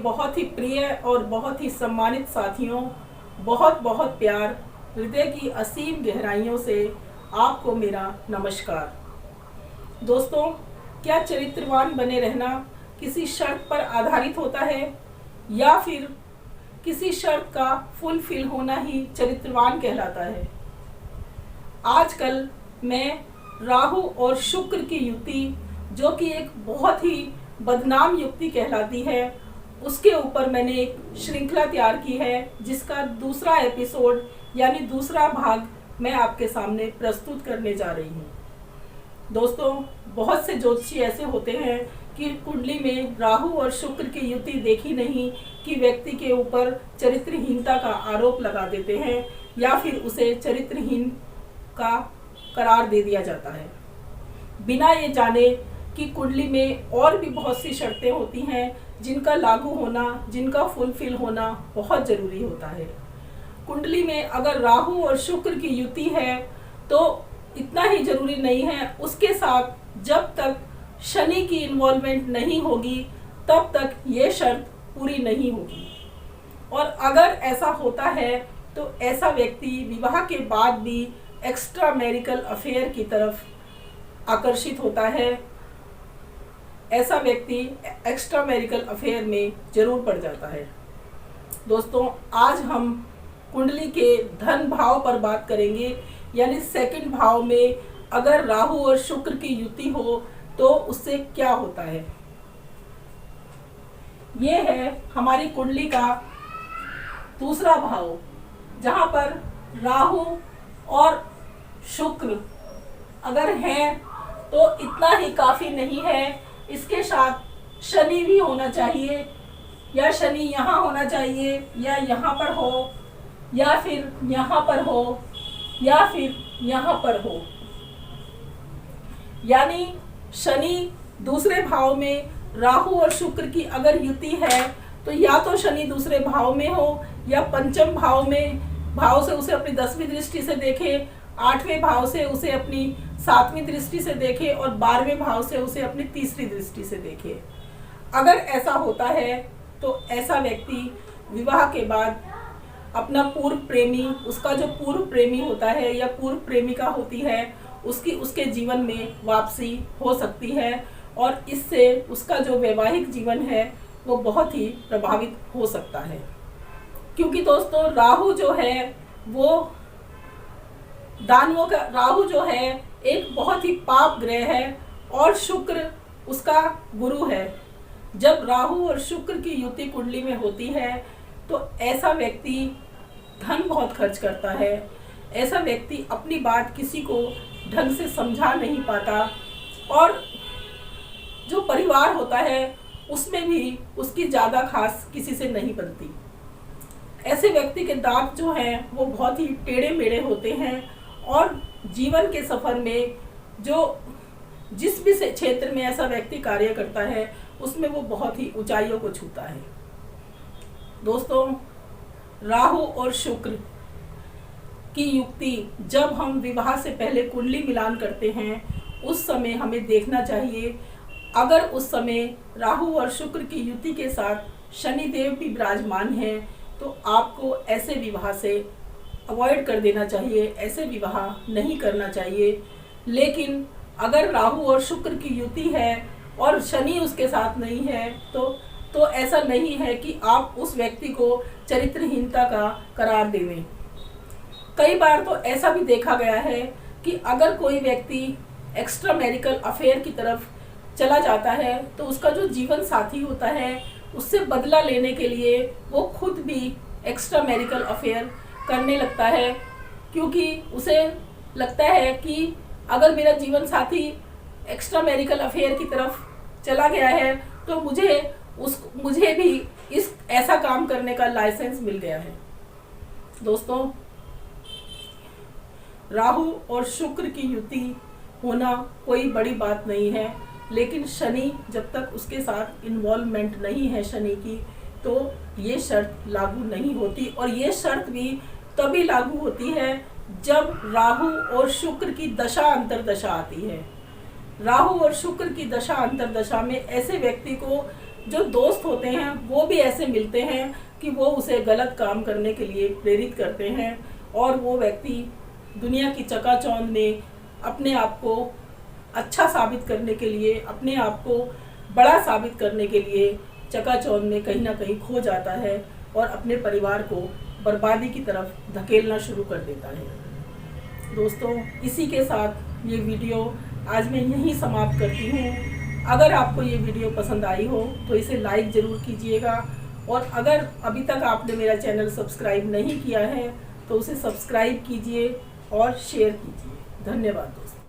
बहुत ही प्रिय और बहुत ही सम्मानित साथियों, बहुत बहुत प्यार, हृदय की असीम गहराइयों से आपको मेरा नमस्कार। दोस्तों, क्या चरित्रवान बने रहना किसी शर्त पर आधारित होता है या फिर किसी शर्त का फुलफिल होना ही चरित्रवान कहलाता है? आजकल मैं राहु और शुक्र की युति, जो कि एक बहुत ही बदनाम युक्ति कहलाती है, उसके ऊपर मैंने एक श्रृंखला तैयार की है, जिसका दूसरा एपिसोड यानी दूसरा भाग मैं आपके सामने प्रस्तुत करने जा रही हूँ। दोस्तों, बहुत से ज्योतिषी ऐसे होते हैं कि कुंडली में राहु और शुक्र की युति देखी नहीं कि व्यक्ति के ऊपर चरित्रहीनता का आरोप लगा देते हैं या फिर उसे चरित्रहीन का करार दे दिया जाता है, बिना ये जाने कि कुंडली में और भी बहुत सी शर्तें होती हैं जिनका लागू होना, जिनका फुलफिल होना बहुत ज़रूरी होता है। कुंडली में अगर राहु और शुक्र की युति है तो इतना ही ज़रूरी नहीं है, उसके साथ जब तक शनि की इन्वॉल्वमेंट नहीं होगी तब तक ये शर्त पूरी नहीं होगी। और अगर ऐसा होता है तो ऐसा व्यक्ति विवाह के बाद भी एक्स्ट्रा मैरिटल अफेयर की तरफ आकर्षित होता है। ऐसा व्यक्ति एक्स्ट्रा मैरिटल अफेयर में जरूर पड़ जाता है। दोस्तों, आज हम कुंडली के धन भाव पर बात करेंगे, यानी सेकंड भाव में अगर राहु और शुक्र की युति हो तो उससे क्या होता है। ये है हमारी कुंडली का दूसरा भाव, जहां पर राहु और शुक्र अगर हैं तो इतना ही काफ़ी नहीं है, इसके साथ शनि भी होना चाहिए, या शनि यहाँ होना चाहिए या यहाँ पर हो या फिर यहाँ पर हो या फिर यहाँ पर हो। यानी शनि दूसरे भाव में राहु और शुक्र की अगर युति है तो या तो शनि दूसरे भाव में हो या पंचम भाव में, भाव से उसे अपनी 10वीं दृष्टि से देखे, 8वें भाव से उसे अपनी 7वीं दृष्टि से देखे और 12वें भाव से उसे अपनी तीसरी दृष्टि से देखे। अगर ऐसा होता है तो ऐसा व्यक्ति विवाह के बाद अपना पूर्व प्रेमी, उसका जो पूर्व प्रेमी होता है या पूर्व प्रेमिका होती है, उसके जीवन में वापसी हो सकती है और इससे उसका जो वैवाहिक जीवन है वो बहुत ही प्रभावित हो सकता है। क्योंकि दोस्तों, राहु जो है वो दानवों का, राहु जो है एक बहुत ही पाप ग्रह है और शुक्र उसका गुरु है। जब राहु और शुक्र की युति कुंडली में होती है तो ऐसा व्यक्ति धन बहुत खर्च करता है, ऐसा व्यक्ति अपनी बात किसी को ढंग से समझा नहीं पाता और जो परिवार होता है उसमें भी उसकी ज़्यादा खास किसी से नहीं बनती। ऐसे व्यक्ति के दांत जो हैं वो बहुत ही टेढ़े मेढ़े होते हैं और जीवन के सफ़र में जिस भी क्षेत्र में ऐसा व्यक्ति कार्य करता है उसमें वो बहुत ही ऊंचाइयों को छूता है। दोस्तों, राहु और शुक्र की युक्ति जब हम विवाह से पहले कुंडली मिलान करते हैं उस समय हमें देखना चाहिए, अगर उस समय राहु और शुक्र की युति के साथ शनिदेव भी विराजमान हैं तो आपको ऐसे विवाह से अवॉइड कर देना चाहिए, ऐसे विवाह नहीं करना चाहिए। लेकिन अगर राहु और शुक्र की युति है और शनि उसके साथ नहीं है तो ऐसा नहीं है कि आप उस व्यक्ति को चरित्रहीनता का करार देवें। कई बार तो ऐसा भी देखा गया है कि अगर कोई व्यक्ति एक्स्ट्रा मैरिटल अफेयर की तरफ चला जाता है तो उसका जो जीवन साथी होता है उससे बदला लेने के लिए वो खुद भी एक्स्ट्रा मैरिटल अफेयर करने लगता है, क्योंकि उसे लगता है कि अगर मेरा जीवन साथी एक्स्ट्रा मैरिटल अफेयर की तरफ चला गया है तो मुझे भी इस ऐसा काम करने का लाइसेंस मिल गया है। दोस्तों, राहु और शुक्र की युति होना कोई बड़ी बात नहीं है, लेकिन शनि जब तक उसके साथ इन्वॉल्वमेंट नहीं है शनि की, तो ये शर्त लागू नहीं होती। और ये शर्त भी तभी लागू होती है जब राहु और शुक्र की दशा अंतरदशा आती है। राहु और शुक्र की दशा अंतरदशा में ऐसे व्यक्ति को जो दोस्त होते हैं वो भी ऐसे मिलते हैं कि वो उसे गलत काम करने के लिए प्रेरित करते हैं, और वो व्यक्ति दुनिया की चकाचौंध में अपने आप को अच्छा साबित करने के लिए, अपने आप को बड़ा साबित करने के लिए चकाचौंध में कहीं ना कहीं खो जाता है और अपने परिवार को बर्बादी की तरफ धकेलना शुरू कर देता है। दोस्तों, इसी के साथ ये वीडियो आज मैं यहीं समाप्त करती हूँ। अगर आपको ये वीडियो पसंद आई हो तो इसे लाइक ज़रूर कीजिएगा, और अगर अभी तक आपने मेरा चैनल सब्सक्राइब नहीं किया है तो उसे सब्सक्राइब कीजिए और शेयर कीजिए। धन्यवाद।